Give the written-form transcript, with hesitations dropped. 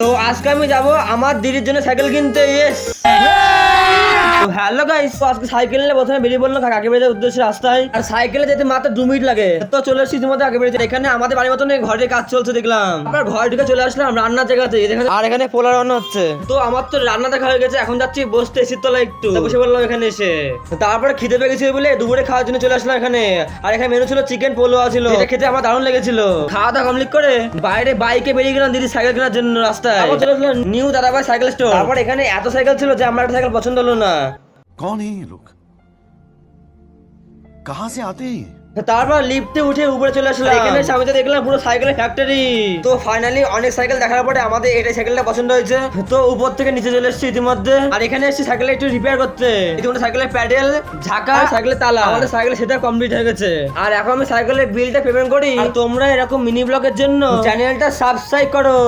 তো আজকে আমি যাব আমার দিদির জন্য সাইকেল কিনতে। ইয়েস। হ্যালো গাইস, তো আজকে সাইকেল নিয়ে প্রথমে বেরিয়ে পড়লাম কাকে বেরিয়ে উদ্দেশ্যে রাস্তায়। আর সাইকেলে যেতে মাত্র 2 মিনিট লাগে। তো চলে এসেছি ইতিমধ্যে আগে বেরিয়ে। এখানে আমাদের বাড়ির মতন ঘরের কাজ চলছে দেখলাম। আবার ঘর ঢুকে চলে আসলাম রান্নার জায়গাতে। আর এখানে পোলা রান্না হচ্ছে। তো আমার তো রান্না দেখা হয়ে গেছে, এখন যাচ্ছি বসতে এসির তলায় একটু। তো বসে বললাম এখানে এসে। তারপরে খিদে পেয়ে গেছিল বলে দুপুরে খাওয়ার জন্য চলে আসলাম এখানে। আর এখানে মেনু ছিল চিকেন পোলোয়া ছিল, এটা খেতে আমার দারুণ লেগেছিল। খাওয়া দাওয়া কমপ্লিট করে বাইরে বাইকে বেরিয়ে গেলাম দিদি সাইকেল কেনার জন্য রাস্তায়। তারপর চলে আসলাম নিউ দাদাভাই সাইকেল স্টোর। তারপর এখানে এত সাইকেল ছিল যে আমার একটা সাইকেল পছন্দ হলো না। कौन है ये लोग? कहां से आते हैं ये? তারপর লিফটে উঠে উপরে চলে আসলাম। এখানে সামনে দেখলাম পুরো সাইকেলের ফ্যাক্টরি। তো ফাইনালি অনেক সাইকেল দেখার পরে আমাদের এই সাইকেলটা পছন্দ হয়েছে। তো উপর থেকে নিচে চলে এসেছি ইতিমধ্যে। আর এখানে এসেছি সাইকেল একটু রিপেয়ার করতে। ইতিমধ্যে সাইকেলের প্যাডেল, ঝাঁকা, সাইকেলের তালা, আমাদের সাইকেলের সেটা কমপ্লিট হয়ে গেছে। আর এখন আমি সাইকেলের বিলটা পেমেন্ট করি। আর তোমরা এরকম মিনি ব্লগের জন্য চ্যানেলটা সাবস্ক্রাইব করো।